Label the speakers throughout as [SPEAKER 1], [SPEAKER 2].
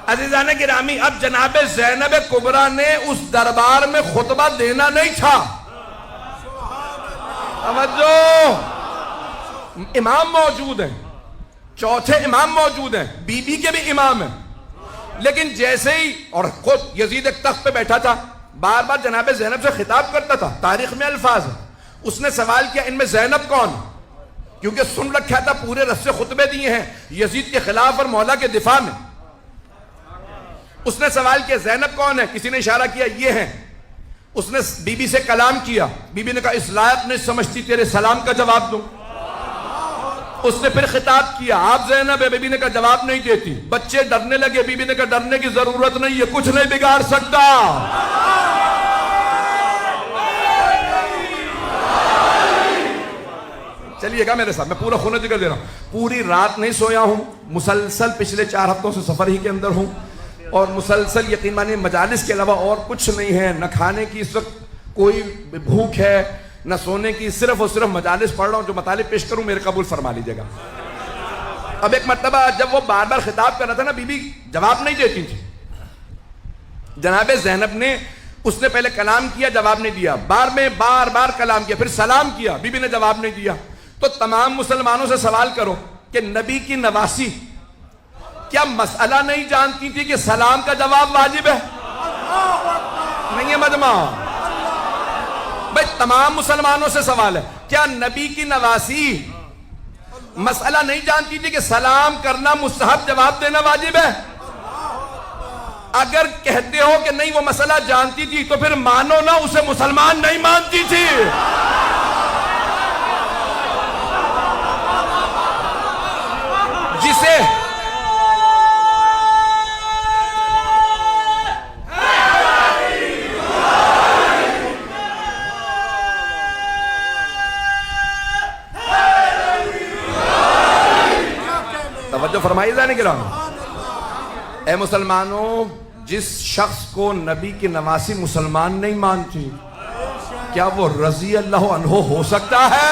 [SPEAKER 1] अज़ीज़ान गिरामी, अब जनाब ज़ैनब कुबरा ने उस दरबार में खुतबा देना नहीं था। समझो, इमाम मौजूद हैं, चौथे इमाम मौजूद हैं, बीबी के भी इमाम हैं, लेकिन जैसे ही, और खुद यजीद एक तख्त पे बैठा था, बार बार जनाब ज़ैनब से खिताब करता था, तारीख में अल्फाज है। उसने सवाल किया, इनमें ज़ैनब कौन? क्योंकि सुन रखा था, पूरे रस्से खुतबे दिए हैं यजीद के खिलाफ और मौला के दिफा में। उसने सवाल किया, ज़ैनब कौन है? किसी ने इशारा किया, ये हैं। उसने बीबी से कलाम किया, बीबी ने कहा, इस लायक नहीं समझती तेरे सलाम का जवाब दूं। उसने फिर खिताब किया, आप ज़ैनब है? बीबी ने कहा, जवाब नहीं देती। बच्चे डरने लगे, बीबी ने कहा, डरने की जरूरत नहीं है, कुछ नहीं बिगाड़ सकता। चलिएगा मेरे साथ, मैं पूरा खून जिक्र दे रहा हूं। पूरी रात नहीं सोया हूं, मुसलसल पिछले 4 हफ्तों से सफर ही के अंदर हूं, और मुसलसल यकीन मानिए मजालिस के अलावा और कुछ नहीं है। न खाने की इस वक्त कोई भूख है, न सोने की, सिर्फ और सिर्फ मजालिस पढ़ रहा हूं। जो मतालिब पेश करूं मेरे कबूल फरमा लीजिएगा। अब एक मरतबा जब वो बार बार खिताब कर रहा था ना, बीबी जवाब नहीं देती थी। जनाब ज़ैनब ने, उसने पहले कलाम किया, जवाब नहीं दिया, बार बार कलाम किया, फिर सलाम किया, बीबी ने जवाब नहीं दिया। तो तमाम मुसलमानों से सवाल करो कि नबी की नवासी क्या मसला नहीं जानती थी कि सलाम का जवाब वाजिब है? नहीं है मजमा भाई, तमाम मुसलमानों से सवाल है, क्या नबी की नवासी मसला नहीं जानती थी कि सलाम करना मुस्तहब, जवाब देना वाजिब है? अगर कहते हो कि नहीं वो मसला जानती थी, तो फिर मानो ना उसे मुसलमान नहीं मानती थी। जिसे तवज्जो फरमाई जाने के रहा, ए मुसलमानों, जिस शख्स को नबी की नवासी मुसलमान नहीं मानती, क्या वो रजी अल्लाह अन्हो हो सकता है?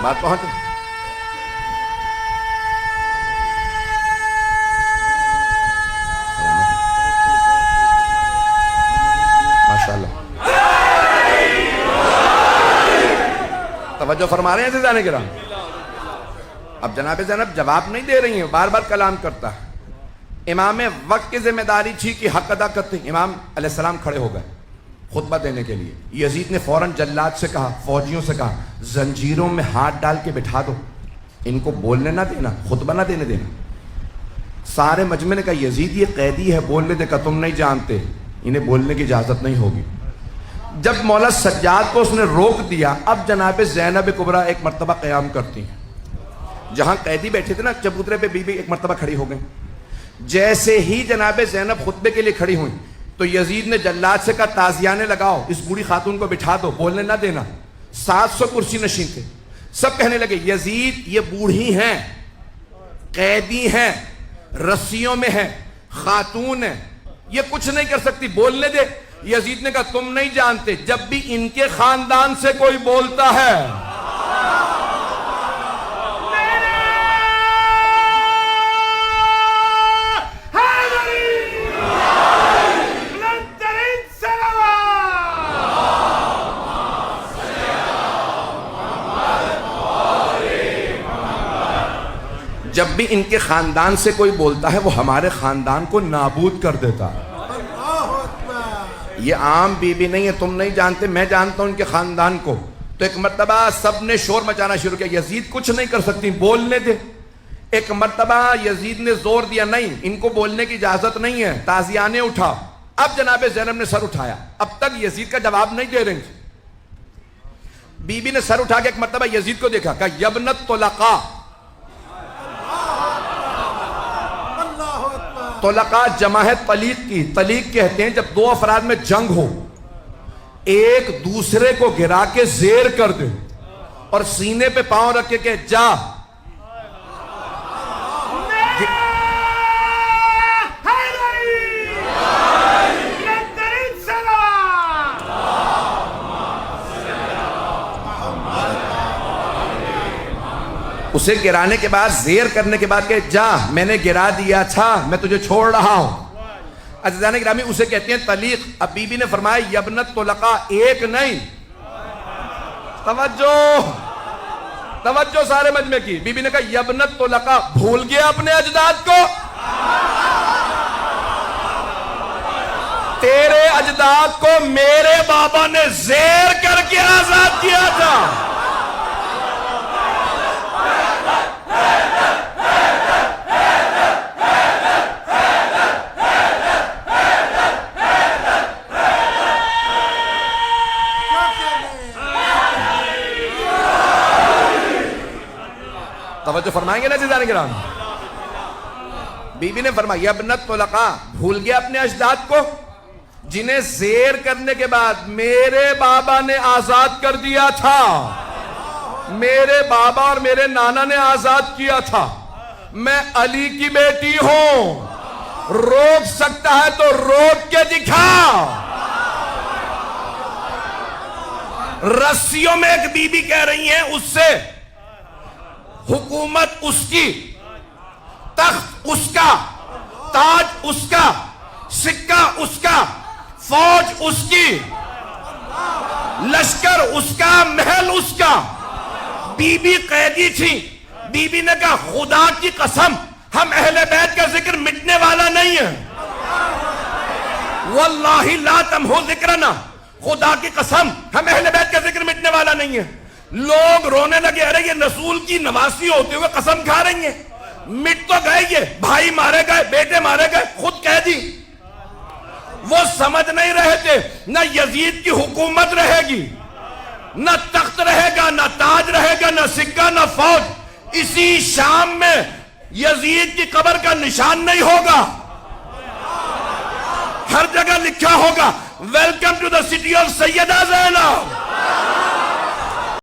[SPEAKER 1] बात पहुंच माशाअल्लाह, तवज्जो फरमा रहे हैं जाने के रहा। अब जनाब ज़ैनब जवाब नहीं दे रही है, बार बार कलाम करता है। इमाम वक्त की जिम्मेदारी थी कि हक अदा करते। इमाम अलैहिस्सलाम खड़े हो गए खुतबा देने के लिए। यजीद ने फौरन जल्लाद से कहा, फौजियों से कहा, जंजीरों में हाथ डाल के बिठा दो, इनको बोलने ना देना, खुतबा ना देने देना। सारे मजमे ने कहा, यजीद ये कैदी है, बोलने दे। का तुम नहीं जानते, इन्हें बोलने की इजाजत नहीं होगी। जब मौला सज्जाद को उसने रोक दिया, अब जनाब ज़ैनब कुबरा एक मरतबा क़याम करती हैं। जहां कैदी बैठे थे ना चबूतरे पे, बीबी एक मरतबा खड़ी हो गई। जैसे ही जनाब ज़ैनब खुतबे के लिए खड़ी हुई, तो यजीद ने जल्लाद से कहा, ताजियाने लगाओ, इस बूढ़ी खातून को बिठा दो, बोलने ना देना। 700 कुर्सी नशीन थे। सब कहने लगे, यजीद ये बूढ़ी हैं, कैदी हैं, रस्सियों में है, खातून है, ये कुछ नहीं कर सकती, बोलने दे। यजीद ने कहा, तुम नहीं जानते, जब भी इनके खानदान से कोई बोलता है, जब भी इनके खानदान से कोई बोलता है, वो हमारे खानदान को नाबूद कर देता है। ये आम बीबी नहीं है, तुम नहीं जानते, मैं जानता हूं इनके खानदान को। तो एक मर्तबा सब ने शोर मचाना शुरू किया, यजीद कुछ नहीं कर सकती, बोलने दे। एक मर्तबा यजीद ने जोर दिया, नहीं, इनको बोलने की इजाजत नहीं है, ताजियाने उठाओ। अब जनाब ज़ैनब ने सर उठाया, अब तक यजीद का जवाब नहीं दे रही थी। बीबी ने सर उठा के एक मर्तबा यजीद को देखा, कहा, यबनत तुलका। तुलका जमा है तलीक की। तलीक कहते हैं जब 2 अफराद में जंग हो, एक दूसरे को गिरा के जेर कर दे और सीने पे पांव रख के कहे, जा। उसे गिराने के बाद, जेर करने के बाद के जा मैंने गिरा दिया था, मैं तुझे छोड़ रहा हूं। अज़ीज़ान गिरामी, उसे कहते हैं तलीक। अब बीबी ने फरमाया यबनत तुलका, एक नहीं, तवज्जो तवज्जो सारे मजमे की। बीबी ने कहा यबनत तुलका, भूल गया अपने अजदाद को? तेरे अजदाद को मेरे बाबा ने जेर करके आजाद किया था। तवज्जो फरमाएंगे ना ज़ीज़ान किराम? बीबी ने फरमाया यबनत तुलका, भूल गया अपने अजदाद को जिन्हें जेर करने के बाद मेरे बाबा ने आजाद कर दिया था। मेरे बाबा और मेरे नाना ने आजाद किया था। मैं अली की बेटी हूं, रोक सकता है तो रोक के दिखा। रस्सियों में एक बीबी कह रही है उससे, हुकूमत उसकी, तख्त उसका, ताज उसका, सिक्का उसका, फौज उसकी, लश्कर उसका, महल उसका। बीबी कैदी थी। बीबी ने कहा खुदा की कसम हम अहले बैत का जिक्र मिटने वाला नहीं है, वल्लाही ला तमहु जिक्रना, खुदा की कसम हम अहले बैत का जिक्र मिटने वाला नहीं है। लोग रोने लगे, अरे ये रसूल की नवासी होते हुए कसम खा रही है। मिट तो गए, ये भाई मारे गए, बेटे मारे गए, खुद कैदी। वो समझ नहीं रहे थे न यजीद की हुकूमत रहेगी, न तख्त रहेगा, न ताज रहेगा, न सिक्का, न फौज। इसी शाम में यजीद की कब्र का निशान नहीं होगा। हर जगह लिखा होगा welcome to the city of Sayyida Zainab.